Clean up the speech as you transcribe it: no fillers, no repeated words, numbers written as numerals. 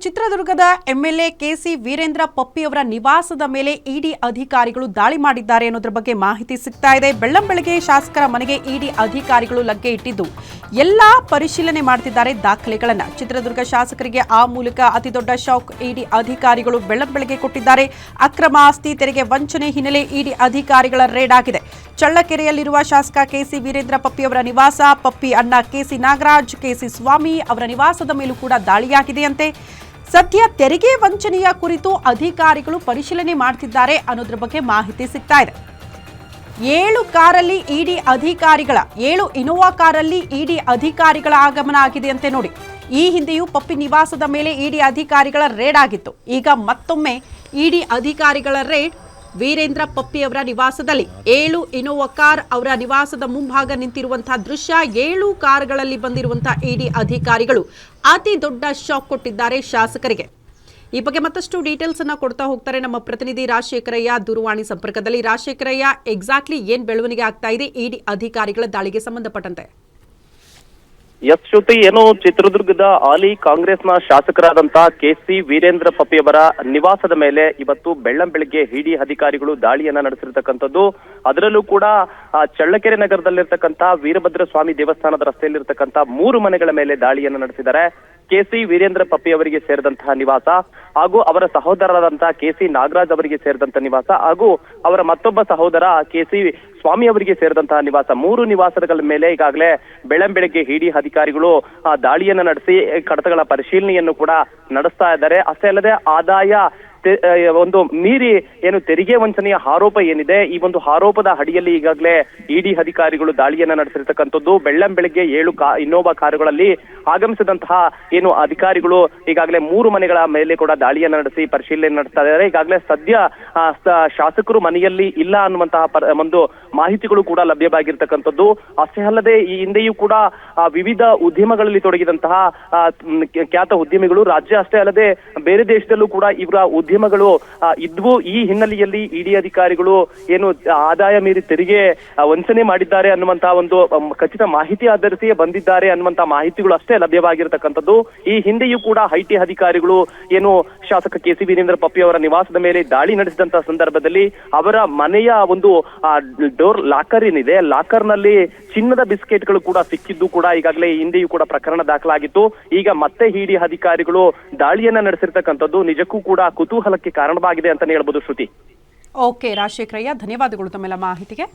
ಚಿತ್ರದುರ್ಗದ MLA KC Veerendra ಪಪ್ಪಿ ಅವರ ನಿವಾಸದ ಮೇಲೆ ಇಡಿ ಅಧಿಕಾರಿಗಳು ದಾಳಿ ಮಾಡಿದ್ದಾರೆ ಅನ್ನೋದ್ರ ಬಗ್ಗೆ ಮಾಹಿತಿ ಸಿಗ್ತಾ ಇದೆ. ಬೆಳ್ಳಂಬೆಳಗ್ಗೆ ಶಾಸಕರ ಮನೆಗೆ ಇಡಿ ಅಧಿಕಾರಿಗಳು ಲಗ್ಗೆ ಇಟ್ಟಿದ್ದು ಎಲ್ಲಾ ಪರಿಶೀಲನೆ ಮಾಡ್ತಿದ್ದಾರೆ ದಾಖಲೆಗಳನ್ನ. ಚಿತ್ರದುರ್ಗ ಶಾಸಕರಿಗೆ ಆ ಮೂಲಕ ಅತಿದೊಡ್ಡ ಶಾಕ್ ಇಡಿ ಅಧಿಕಾರಿಗಳು ಬೆಳ್ಳಂಬೆಳಗ್ಗೆ ಕೊಟ್ಟಿದ್ದಾರೆ. ಅಕ್ರಮ ಆಸ್ತಿ ತೆರಿಗೆ ವಂಚನೆ ಹಿನ್ನೆಲೆ ಇಡಿ ಅಧಿಕಾರಿಗಳ ರೇಡ್ ಆಗಿದೆ. ಚಳ್ಳಕೆರೆಯಲ್ಲಿರುವ ಶಾಸಕ ಕೆಸಿ ವೀರೇಂದ್ರ ಪಪ್ಪಿ ಅವರ ನಿವಾಸ, ಪಪ್ಪಿ ಅಣ್ಣ ಕೆಸಿ ನಾಗರಾಜ್, ಕೆಸಿ ಸ್ವಾಮಿ ಅವರ ನಿವಾಸದ ಮೇಲೂ ಕೂಡ ದಾಳಿಯಾಗಿದೆಯಂತೆ. ಸದ್ಯ ತೆರಿಗೆ ವಂಚನೆಯ ಕುರಿತು ಅಧಿಕಾರಿಗಳು ಪರಿಶೀಲನೆ ಮಾಡ್ತಿದ್ದಾರೆ ಅನ್ನೋದ್ರ ಬಗ್ಗೆ ಮಾಹಿತಿ ಸಿಗ್ತಾ ಇದೆ. 7 ಕಾರಲ್ಲಿ ಇಡಿ ಅಧಿಕಾರಿಗಳ 7 ಇನೋವಾ ಕಾರಲ್ಲಿ ಇಡಿ ಅಧಿಕಾರಿಗಳ ಆಗಮನ ಆಗಿದೆಯಂತೆ. ನೋಡಿ, ಈ ಹಿಂದೆಯೂ ಪಪ್ಪಿ ನಿವಾಸದ ಮೇಲೆ ಇಡಿ ಅಧಿಕಾರಿಗಳ ರೇಡ್ ಆಗಿತ್ತು. ಈಗ ಮತ್ತೊಮ್ಮೆ ಇಡಿ ಅಧಿಕಾರಿಗಳ ರೇಡ್ ವೀರೇಂದ್ರ ಪಪ್ಪಿ ಅವರ ನಿವಾಸದಲ್ಲಿ. 7 ಇನೋವಾ ಕಾರ್ ಅವರ ನಿವಾಸದ ಮುಂಭಾಗ ನಿಂತಿರುವಂತಹ ದೃಶ್ಯ. 7 ಕಾರ್ಗಳಲ್ಲಿ ಬಂದಿರುವಂತಹ ಇಡಿ ಅಧಿಕಾರಿಗಳು ಅತಿ ದೊಡ್ಡ ಶಾಕ್ ಕೊಟ್ಟಿದ್ದಾರೆ ಶಾಸಕರಿಗೆ. ಈ ಬಗ್ಗೆ ಮತ್ತಷ್ಟು ಡೀಟೇಲ್ಸ್ ಅನ್ನ ಕೊಡ್ತಾ ಹೋಗ್ತಾರೆ ನಮ್ಮ ಪ್ರತಿನಿಧಿ ರಾಜಶೇಖರಯ್ಯ ದೂರವಾಣಿ ಸಂಪರ್ಕದಲ್ಲಿ. ರಾಜಶೇಖರಯ್ಯ, ಎಕ್ಸಾಕ್ಟ್ಲಿ ಏನ್ ಬೆಳವಣಿಗೆ ಆಗ್ತಾ ಇದೆ ಇಡಿ ಅಧಿಕಾರಿಗಳ ದಾಳಿಗೆ ಸಂಬಂಧಪಟ್ಟಂತೆ? ಎಸ್ ಶ್ರುತಿ, ಏನು ಚಿತ್ರದುರ್ಗದ ಹಾಲಿ ಕಾಂಗ್ರೆಸ್ನ ಶಾಸಕರಾದಂತಹ ಕೆಸಿ ವೀರೇಂದ್ರ ಪಪ್ಪಿ ಅವರ ನಿವಾಸದ ಮೇಲೆ ಇವತ್ತು ಬೆಳ್ಳಂಬೆಳಗ್ಗೆ ಇಡಿ ಅಧಿಕಾರಿಗಳು ದಾಳಿಯನ್ನ ನಡೆಸಿರ್ತಕ್ಕಂಥದ್ದು. ಅದರಲ್ಲೂ ಕೂಡ ಚಳ್ಳಕೆರೆ ನಗರದಲ್ಲಿರ್ತಕ್ಕಂಥ ವೀರಭದ್ರ ಸ್ವಾಮಿ ದೇವಸ್ಥಾನದ ರಸ್ತೆಯಲ್ಲಿರ್ತಕ್ಕಂಥ 3 ಮನೆಗಳ ಮೇಲೆ ದಾಳಿಯನ್ನ ನಡೆಸಿದ್ದಾರೆ. ಕೆಸಿ ವೀರೇಂದ್ರ ಪಪ್ಪಿ ಅವರಿಗೆ ಸೇರಿದಂತಹ ನಿವಾಸ ಹಾಗೂ ಅವರ ಸಹೋದರರಾದಂತಹ ಕೆಸಿ ನಾಗರಾಜ್ ಅವರಿಗೆ ಸೇರಿದಂತಹ ನಿವಾಸ ಹಾಗೂ ಅವರ ಮತ್ತೊಬ್ಬ ಸಹೋದರ ಕೆಸಿ ಸ್ವಾಮಿ ಅವರಿಗೆ ಸೇರಿದಂತಹ ನಿವಾಸ, 3 ನಿವಾಸಗಳ ಮೇಲೆ ಈಗಾಗಲೇ ಬೆಳ್ಳಂಬೆಳಗ್ಗೆ ಇಡಿ ಅಧಿಕಾರಿಗಳು ದಾಳಿಯನ್ನ ನಡೆಸಿ ಕಡತಗಳ ಪರಿಶೀಲನೆಯನ್ನು ಕೂಡ ನಡೆಸ್ತಾ ಇದ್ದಾರೆ. ಅಷ್ಟೇ ಅಲ್ಲದೆ ಆದಾಯ ಒಂದು ಮೀರಿ ಏನು ತೆರಿಗೆ ವಂಚನೆಯ ಆರೋಪ ಏನಿದೆ, ಈ ಒಂದು ಆರೋಪದ ಅಡಿಯಲ್ಲಿ ಈಗಾಗಲೇ ಇಡಿ ಅಧಿಕಾರಿಗಳು ದಾಳಿಯನ್ನ ನಡೆಸಿರ್ತಕ್ಕಂಥದ್ದು. ಬೆಳ್ಳಂಬೆಳಗ್ಗೆ 7 ಇನ್ನೋವಾ ಕಾರುಗಳಲ್ಲಿ ಆಗಮಿಸಿದಂತಹ ಏನು ಅಧಿಕಾರಿಗಳು ಈಗಾಗಲೇ 3 ಮನೆಗಳ ಮೇಲೆ ಕೂಡ ದಾಳಿಯನ್ನ ನಡೆಸಿ ಪರಿಶೀಲನೆ ನಡೆಸ್ತಾ ಇದ್ದಾರೆ. ಈಗಾಗಲೇ ಸದ್ಯ ಶಾಸಕರು ಮನೆಯಲ್ಲಿ ಇಲ್ಲ ಅನ್ನುವಂತಹ ಒಂದು ಮಾಹಿತಿಗಳು ಕೂಡ ಲಭ್ಯವಾಗಿರ್ತಕ್ಕಂಥದ್ದು. ಅಷ್ಟೇ ಅಲ್ಲದೆ ಈ ಹಿಂದೆಯೂ ಕೂಡ ವಿವಿಧ ಉದ್ಯಮಗಳಲ್ಲಿ ತೊಡಗಿದಂತಹ ಖ್ಯಾತ ಉದ್ಯಮಿಗಳು ರಾಜ್ಯ ಅಷ್ಟೇ ಅಲ್ಲದೆ ಬೇರೆ ದೇಶದಲ್ಲೂ ಕೂಡ ಇವರ ಉದ್ಯಮಗಳು ಇದ್ವು. ಈ ಹಿನ್ನೆಲೆಯಲ್ಲಿ ಇಡಿ ಅಧಿಕಾರಿಗಳು ಏನು ಆದಾಯ ಮೀರಿ ತೆರಿಗೆ ವಂಚನೆ ಮಾಡಿದ್ದಾರೆ ಅನ್ನುವಂತಹ ಒಂದು ಖಚಿತ ಮಾಹಿತಿ ಆಧರಿಸಿ ಬಂದಿದ್ದಾರೆ ಅನ್ನುವಂತಹ ಮಾಹಿತಿಗಳು ಅಷ್ಟೇ ಲಭ್ಯವಾಗಿರತಕ್ಕಂಥದ್ದು. ಈ ಹಿಂದೆಯೂ ಕೂಡ ಐಟಿ ಅಧಿಕಾರಿಗಳು ಏನು ಶಾಸಕ ಕೆಸಿ ವೀರೇಂದ್ರ ಪಪ್ಪಿ ಅವರ ನಿವಾಸದ ಮೇಲೆ ದಾಳಿ ನಡೆಸಿದಂತಹ ಸಂದರ್ಭದಲ್ಲಿ ಅವರ ಮನೆಯ ಒಂದು ಡೋರ್ ಲಾಕರ್ ಏನಿದೆ, ಲಾಕರ್ ನಲ್ಲಿ ಚಿನ್ನದ ಬಿಸ್ಕೆಟ್ಗಳು ಕೂಡ ಸಿಕ್ಕಿದ್ದು ಕೂಡ ಈಗಾಗಲೇ ಹಿಂದೆಯೂ ಕೂಡ ಪ್ರಕರಣ ದಾಖಲಾಗಿತ್ತು. ಈಗ ಮತ್ತೆ ಇಡಿ ಅಧಿಕಾರಿಗಳು ದಾಳಿಯನ್ನ ನಡೆಸಿರ್ತಕ್ಕಂಥದ್ದು ನಿಜಕ್ಕೂ ಕೂಡ ಕುತೂಹಲಕ್ಕೆ ಕಾರಣವಾಗಿದೆ ಅಂತಾನೆ ಹೇಳ್ಬೋದು ಶ್ರುತಿ. ಓಕೆ ರಾಜಶೇಖರಯ್ಯ, ಧನ್ಯವಾದಗಳು ತಮ್ಮೆಲ್ಲ ಮಾಹಿತಿಗೆ.